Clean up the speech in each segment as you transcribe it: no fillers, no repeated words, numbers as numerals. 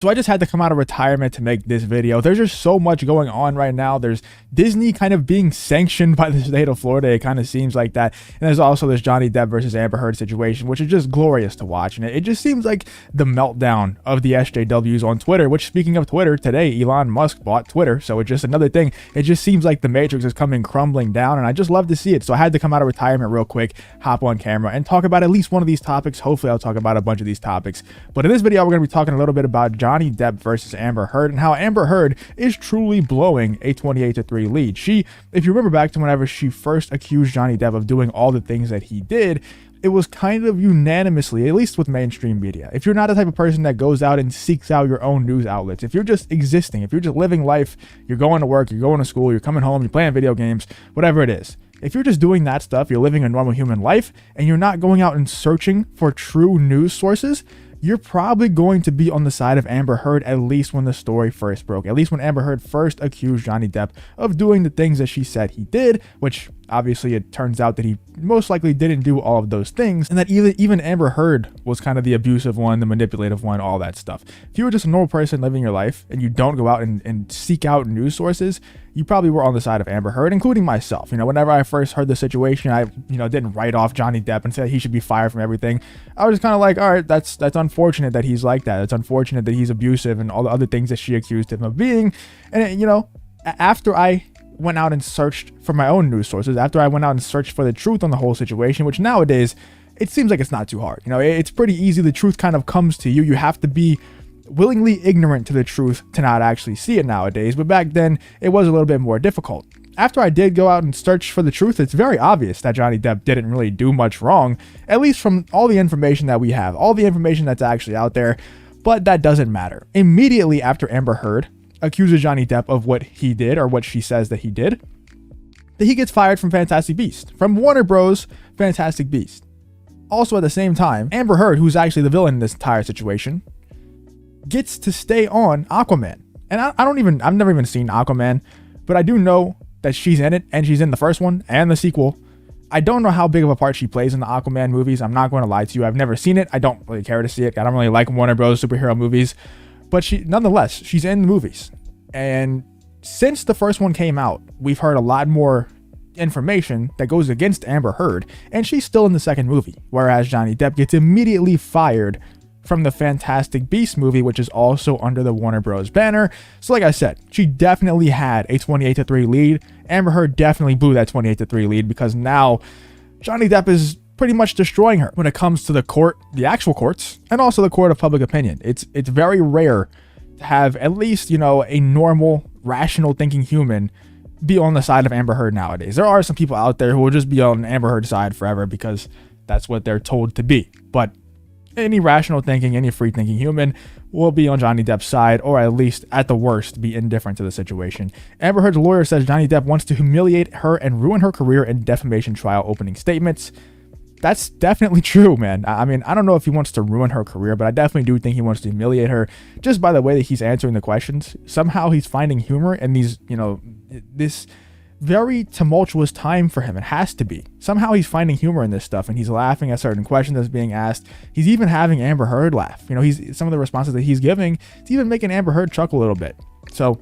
So I just had to come out of retirement to make this video. There's just so much going on right now. There's Disney kind of being sanctioned by the state of Florida. It kind of seems like that. And there's also this Johnny Depp versus Amber Heard situation, which is just glorious to watch. And it just seems like the meltdown of the SJWs on Twitter, which, speaking of Twitter, today Elon Musk bought Twitter. So it's just another thing. It just seems like the Matrix is coming crumbling down, and I just love to see it. So I had to come out of retirement real quick, hop on camera, and talk about at least one of these topics. Hopefully I'll talk about a bunch of these topics. But in this video, we're going to be talking a little bit about Johnny Depp versus Amber Heard and how Amber Heard is truly blowing a 28-3 lead. She, if you remember back to whenever she first accused Johnny Depp of doing all the things that he did, it was kind of unanimously, at least with mainstream media. If you're not the type of person that goes out and seeks out your own news outlets, if you're just existing, if you're just living life, you're going to work, you're going to school, you're coming home, you're playing video games, whatever it is. If you're just doing that stuff, you're living a normal human life, and you're not going out and searching for true news sources, you're probably going to be on the side of Amber Heard, at least when the story first broke. At least when Amber Heard first accused Johnny Depp of doing the things that she said he did, which obviously it turns out that he most likely didn't do all of those things, and that even Amber Heard was kind of the abusive one, the manipulative one, all that stuff. If you were just a normal person living your life and you don't go out and seek out news sources, you probably were on the side of Amber Heard, including myself. Whenever I first heard the situation, I didn't write off Johnny Depp and say he should be fired from everything. I was just kind of like, all right, that's unfortunate that he's like that. It's unfortunate that he's abusive and all the other things that she accused him of being. And after I went out and searched for my own news sources, after I went out and searched for the truth on the whole situation, which nowadays it seems like it's not too hard. It's pretty easy. The truth kind of comes to you. You have to be willingly ignorant to the truth to not actually see it nowadays. But back then it was a little bit more difficult. After I did go out and search for the truth, it's very obvious that Johnny Depp didn't really do much wrong, at least from all the information that we have, all the information that's actually out there. But that doesn't matter. Immediately after Amber Heard accuses Johnny Depp of what he did, or what she says that he did, that he gets fired from Fantastic Beasts, from Warner Bros. Fantastic Beasts. Also at the same time, Amber Heard, who's actually the villain in this entire situation, gets to stay on Aquaman. And I've never even seen Aquaman, but I do know that she's in it, and she's in the first one and the sequel. I don't know how big of a part she plays in the Aquaman movies. I'm not going to lie to you. I've never seen it. I don't really care to see it. I don't really like Warner Bros. Superhero movies. But nonetheless, she's in the movies. And since the first one came out, we've heard a lot more information that goes against Amber Heard, and she's still in the second movie, whereas Johnny Depp gets immediately fired from the Fantastic Beasts movie, which is also under the Warner Bros. Banner. So like I said, she definitely had a 28-3 lead. Amber Heard definitely blew that 28-3 lead, because now Johnny Depp is pretty much destroying her when it comes to the court, the actual courts, and also the court of public opinion. It's very rare to have at least, a normal, rational thinking human be on the side of Amber Heard nowadays. There are some people out there who will just be on Amber Heard's side forever because that's what they're told to be. But any rational thinking, any free thinking human will be on Johnny Depp's side, or at least at the worst be indifferent to the situation. Amber Heard's lawyer says Johnny Depp wants to humiliate her and ruin her career in defamation trial opening statements. That's definitely true, man. I mean, I don't know if he wants to ruin her career, but I definitely do think he wants to humiliate her just by the way that he's answering the questions. Somehow he's finding humor in these, this very tumultuous time for him. It has to be. Somehow he's finding humor in this stuff, and he's laughing at certain questions that's being asked. He's even having Amber Heard laugh. He's some of the responses that he's giving, it's even making Amber Heard chuckle a little bit. So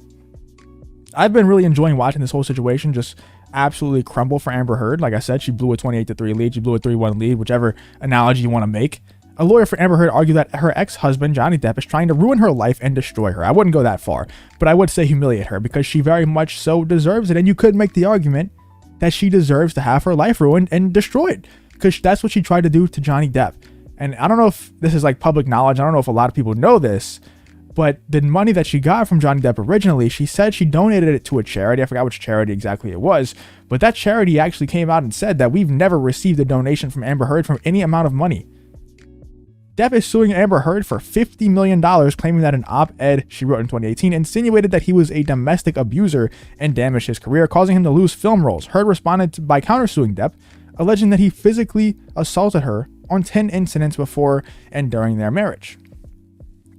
I've been really enjoying watching this whole situation just absolutely crumble for Amber Heard. Like I said, she blew a 28-3 lead. She blew a 3-1 lead, whichever analogy you want to make. A lawyer for Amber Heard argued that her ex-husband, Johnny Depp, is trying to ruin her life and destroy her. I wouldn't go that far, but I would say humiliate her, because she very much so deserves it. And you could make the argument that she deserves to have her life ruined and destroyed, because that's what she tried to do to Johnny Depp. And I don't know if this is like public knowledge. I don't know if a lot of people know this, but the money that she got from Johnny Depp originally, she said she donated it to a charity. I forgot which charity exactly it was, but that charity actually came out and said that we've never received a donation from Amber Heard for any amount of money. Depp is suing Amber Heard for $50 million, claiming that an op-ed she wrote in 2018 insinuated that he was a domestic abuser and damaged his career, causing him to lose film roles. Heard responded by countersuing Depp, alleging that he physically assaulted her on 10 incidents before and during their marriage.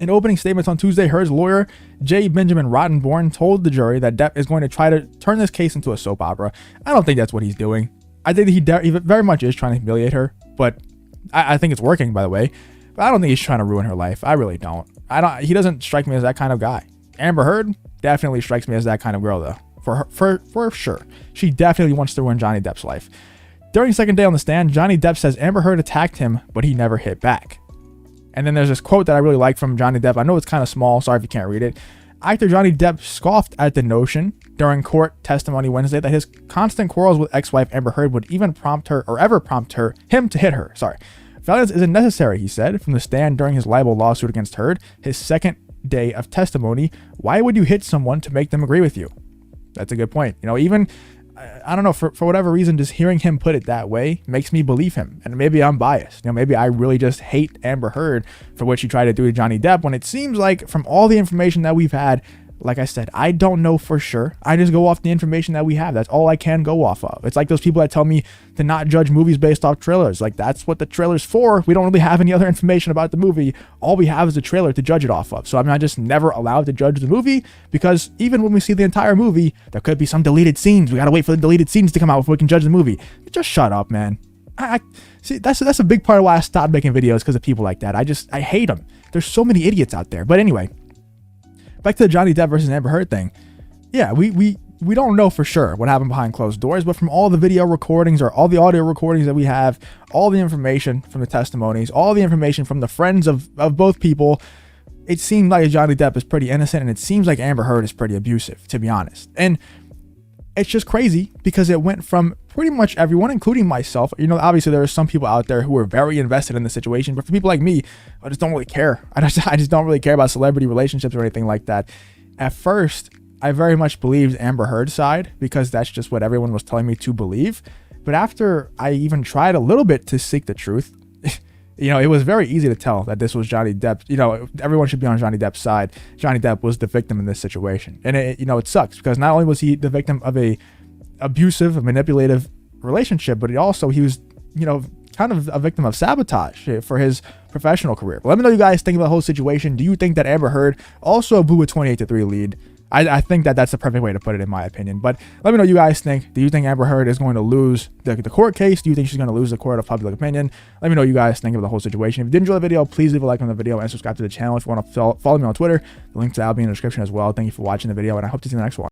In opening statements on Tuesday, Heard's lawyer, J. Benjamin Rottenborn, told the jury that Depp is going to try to turn this case into a soap opera. I don't think that's what he's doing. I think that he very much is trying to humiliate her, but I think it's working, by the way. But I don't think he's trying to ruin her life. I really don't. He doesn't strike me as that kind of guy. Amber Heard definitely strikes me as that kind of girl, though. For sure. She definitely wants to ruin Johnny Depp's life. During second day on the stand, Johnny Depp says Amber Heard attacked him, but he never hit back. And then there's this quote that I really like from Johnny Depp. I know it's kind of small. Sorry if you can't read it. Actor Johnny Depp scoffed at the notion during court testimony Wednesday that his constant quarrels with ex-wife Amber Heard would even prompt him to hit her. Violence isn't necessary, he said from the stand during his libel lawsuit against Heard, his second day of testimony. Why would you hit someone to make them agree with you? That's a good point. Even I don't know, for whatever reason, just hearing him put it that way makes me believe him. And maybe I'm biased. Maybe I really just hate Amber Heard for what she tried to do to Johnny Depp, when it seems like from all the information that we've had, like I said, I don't know for sure. I just go off the information that we have. That's all I can go off of. It's like those people that tell me to not judge movies based off trailers. Like, that's what the trailer's for. We don't really have any other information about the movie. All we have is a trailer to judge it off of. So I'm just never allowed to judge the movie, because even when we see the entire movie, there could be some deleted scenes. We got to wait for the deleted scenes to come out before we can judge the movie. Just shut up, man. I see, that's a big part of why I stopped making videos, because of people like that. I hate them. There's so many idiots out there. But anyway, back to the Johnny Depp versus Amber Heard thing. Yeah, we don't know for sure what happened behind closed doors, but from all the video recordings or all the audio recordings that we have, all the information from the testimonies, all the information from the friends of both people, it seemed like Johnny Depp is pretty innocent, and it seems like Amber Heard is pretty abusive, to be honest. And it's just crazy because it went from pretty much everyone, including myself. Obviously there are some people out there who are very invested in the situation, but for people like me, I just don't really care. I just don't really care about celebrity relationships or anything like that. At first, I very much believed Amber Heard's side, because that's just what everyone was telling me to believe. But after I even tried a little bit to seek the truth, it was very easy to tell that this was Johnny Depp. Everyone should be on Johnny Depp's side. Johnny Depp was the victim in this situation. And it sucks, because not only was he the victim of a abusive, manipulative relationship, but he was, kind of a victim of sabotage for his professional career. But let me know what you guys think about the whole situation. Do you think that Amber Heard also blew a 28-3 lead? I think that's the perfect way to put it, in my opinion. But let me know what you guys think. Do you think Amber Heard is going to lose the court case? Do you think she's going to lose the court of public opinion? Let me know what you guys think of the whole situation. If you did enjoy the video, please leave a like on the video and subscribe to the channel. If you want to follow me on Twitter, the link to that will be in the description as well. Thank you for watching the video, and I hope to see you in the next one.